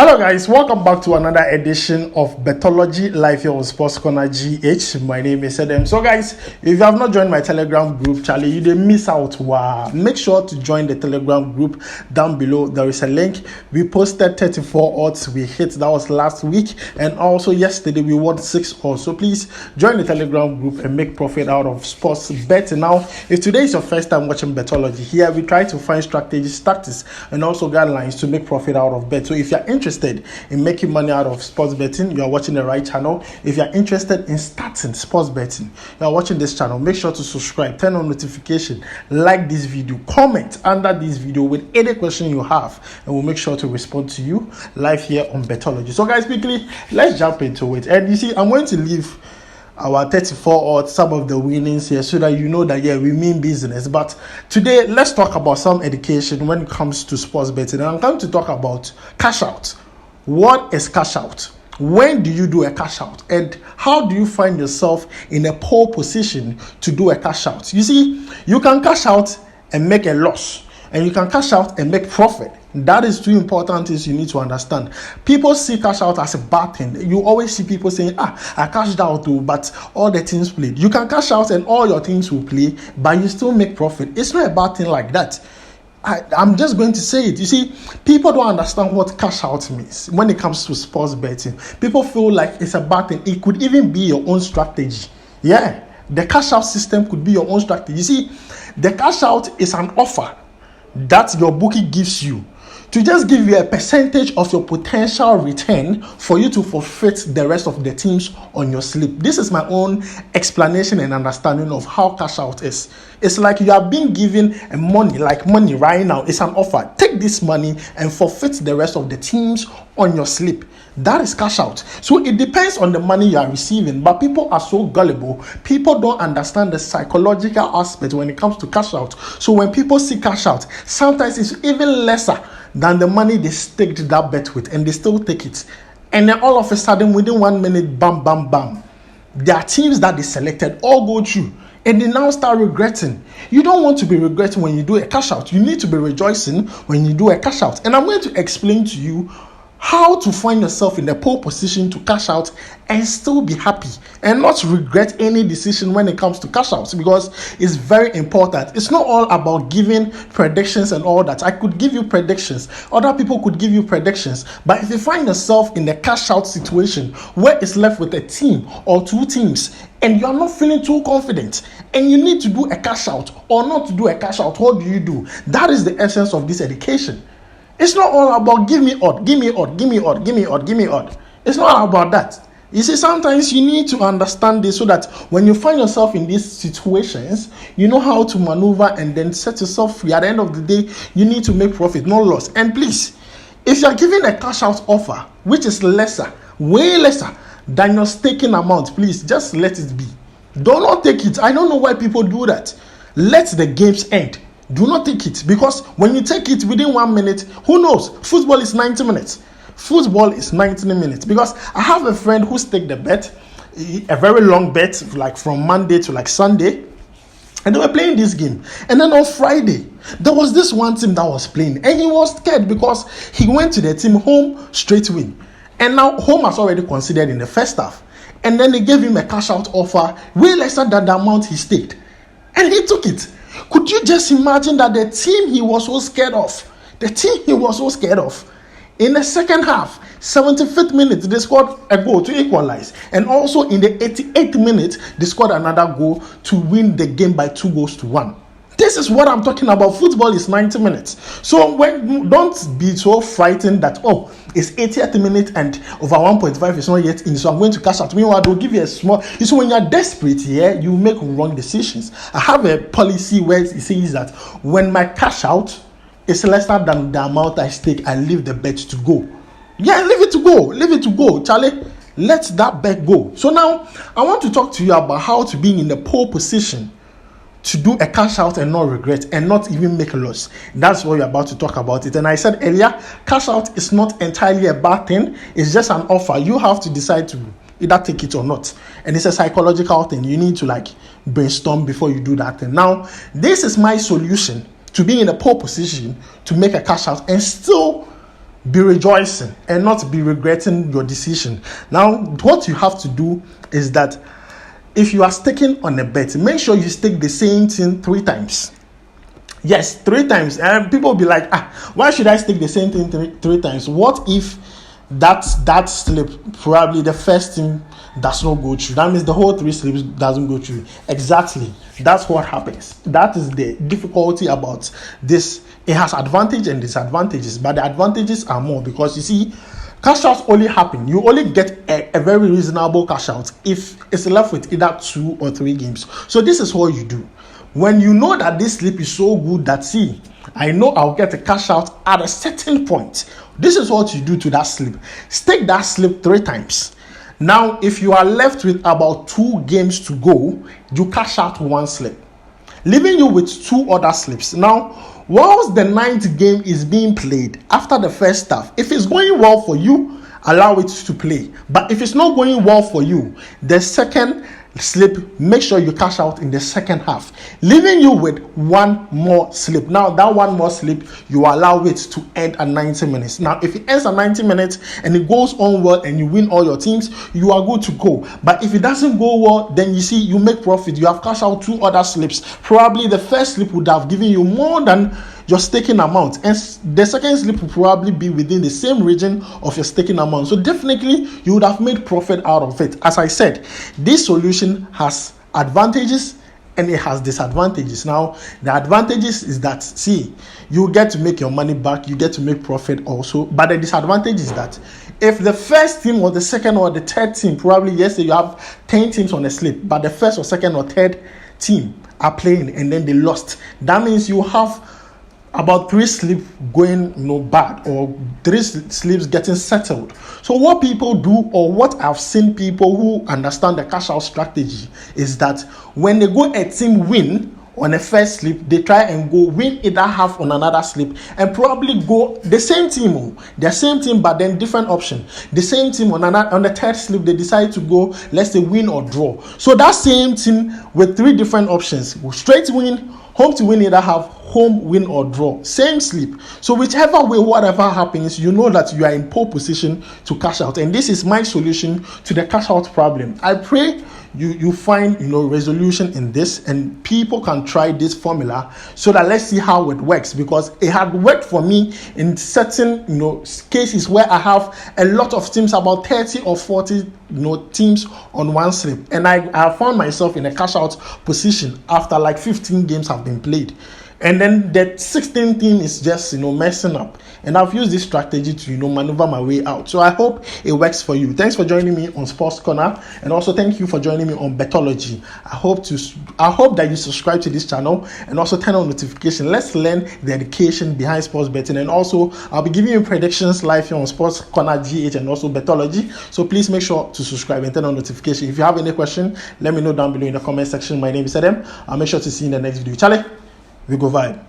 Hello guys, welcome back to another edition of Betology live here on Sports Corner GH. My name is Adam. So guys, if you have not joined my Telegram group, Charlie, you didn't miss out. Wow. Make sure to join the Telegram group down below. There is a link. We posted 34 odds we hit. That was last week. And also yesterday we won 6 odds. So please join the Telegram group and make profit out of sports betting. Now, if today is your first time watching Betology, here we try to find strategies, tactics, and also guidelines to make profit out of bet. So if you're interested in making money out of sports betting, you are watching the right channel. If you are interested in starting sports betting, you are watching this channel. Make sure to subscribe, turn on notification, like this video, comment under this video with any question you have, and we'll make sure to respond to you live here on Betology. So guys, quickly, let's jump into it. And you see, I'm going to leave our 34 odds, some of the winnings here, so that you know that we mean business. But today, let's talk about some education when it comes to sports betting. And I'm going to talk about cash out. What is cash out? When do you do a cash out? And how do you find yourself in a pole position to do a cash out? You see, you can cash out and make a loss, and you can cash out and make profit. That is two important things you need to understand. People see cash out as a bad thing. You always see people saying, I cashed out too, but all the teams played. You can cash out and all your teams will play, but you still make profit. It's not a bad thing like that. I'm just going to say it. You see, people don't understand what cash out means when it comes to sports betting. People feel like it's a bad thing. It could even be your own strategy. Yeah, the cash out system could be your own strategy. You see, the cash out is an offer that your bookie gives you to just give you a percentage of your potential return for you to forfeit the rest of the teams on your slip. This is my own explanation and understanding of how cash out is. It's like you are being given a money right now. It's an offer. Take this money and forfeit the rest of the teams on your slip. That is cash out. So it depends on the money you are receiving, but people are so gullible. People don't understand the psychological aspect when it comes to cash out. So when people see cash out, sometimes it's even lesser than the money they staked that bet with, and they still take it. And then all of a sudden, within 1 minute, bam, bam, bam, their teams that they selected all go through, and they now start regretting. You don't want to be regretting when you do a cash out. You need to be rejoicing when you do a cash out. And I'm going to explain to you how to find yourself in the pole position to cash out and still be happy and not regret any decision when it comes to cash outs, because it's very important. It's not all about giving predictions and all that. I could give you predictions, other people could give you predictions, but if you find yourself in the cash out situation where it's left with a team or two teams and you're not feeling too confident and you need to do a cash out or not to do a cash out, what do you do? That is the essence of this education. It's not all about give me odd. It's not all about that. You see, sometimes you need to understand this so that when you find yourself in these situations, you know how to maneuver and then set yourself free. At the end of the day, you need to make profit, not loss. And please, if you're giving a cash out offer, which is lesser, way lesser than your staking amount, please just let it be. Do not take it. I don't know why people do that. Let the games end. Do not take it, because when you take it within 1 minute, who knows? Football is 90 minutes. Football is 90 minutes. Because I have a friend who staked the bet, a very long bet, like from Monday to like Sunday, and they were playing this game. And then on Friday, there was this one team that was playing, and he was scared because he went to the team home straight win. And now home has already considered in the first half. And then they gave him a cash out offer way lesser than the amount he staked. And he took it. Could you just imagine that the team he was so scared of, in the second half, 75th minute, they scored a goal to equalize. And also in the 88th minute, they scored another goal to win the game by 2-1. This is what I'm talking about. Football is 90 minutes. So don't be so frightened that, it's 80th minute and over 1.5 is not yet in, so I'm going to cash out. Meanwhile, they'll give you a small. So when you're desperate, you make wrong decisions. I have a policy where it says that when my cash out is lesser than the amount I stake, I leave the bet to go. Yeah, leave it to go, Charlie. Let that bet go. So now I want to talk to you about how to be in the pole position to do a cash out and not regret and not even make a loss. That's what we're about to talk about it. And I said earlier, cash out is not entirely a bad thing. It's just an offer. You have to decide to either take it or not. And it's a psychological thing. You need to brainstorm before you do that thing. Now, this is my solution to being in a pole position to make a cash out and still be rejoicing and not be regretting your decision. Now, what you have to do is that if you are staking on a bet, make sure you stake the same thing 3 times. Yes, 3 times. And people will be like, why should I stake the same thing three times? What if that slip, probably the first thing does not go through? That means the whole 3 slips doesn't go through. Exactly. That's what happens. That is the difficulty about this. It has advantages and disadvantages, but the advantages are more because you see, cash outs only happen. You only get a very reasonable cash out if it's left with either 2 or 3 games. So this is what you do. When you know that this slip is so good that, see, I know I'll get a cash out at a certain point, this is what you do to that slip. Stake that slip 3 times. Now, if you are left with about 2 games to go, you cash out 1 slip, leaving you with 2 other slips. Now, whilst the 9th game is being played after the first half, if it's going well for you, allow it to play. But if it's not going well for you, the second slip, make sure you cash out in the second half, leaving you with 1 more slip. Now, that 1 more slip, you allow it to end at 90 minutes. Now, if it ends at 90 minutes and it goes on well and you win all your teams, you are good to go. But if it doesn't go well, then you see, you make profit. You have cashed out 2 other slips. Probably the first slip would have given you more than your staking amount, and the second slip will probably be within the same region of your staking amount. So definitely you would have made profit out of it. As I said, this solution has advantages and it has disadvantages. Now, the advantages is that, see, you get to make your money back, you get to make profit also. But the disadvantage is that if the first team or the second or the third team, probably yesterday you have 10 teams on a slip, but the first or second or third team are playing and then they lost, that means you have about 3 slips going bad, or 3 slips getting settled. So what people do, or what I've seen people who understand the cash out strategy, is that when they go a team win on a first slip, they try and go win either half on another slip and probably go the same team, but then different option. The same team on the third slip, they decide to go, let's say, win or draw. So that same team with 3 different options, straight win, home to win either half, home win or draw, same slip. So whichever way, whatever happens, you know that you are in pole position to cash out. And this is my solution to the cash out problem. I pray you find resolution in this, and people can try this formula so that let's see how it works, because it had worked for me in certain cases where I have a lot of teams, about 30 or 40 teams on 1 slip, and I found myself in a cash out position after like 15 games have been played. And then the 16th team is just messing up, and I've used this strategy to maneuver my way out. So I hope it works for you. Thanks for joining me on Sports Corner, and also thank you for joining me on Betology. I hope that you subscribe to this channel and also turn on notification. Let's learn the education behind sports betting, and also I'll be giving you predictions live here on Sports Corner GH and also Betology. So please make sure to subscribe and turn on notification. If you have any question, let me know down below in the comment section. My name is Adam. I'll make sure to see you in the next video. Charlie, we go vibe.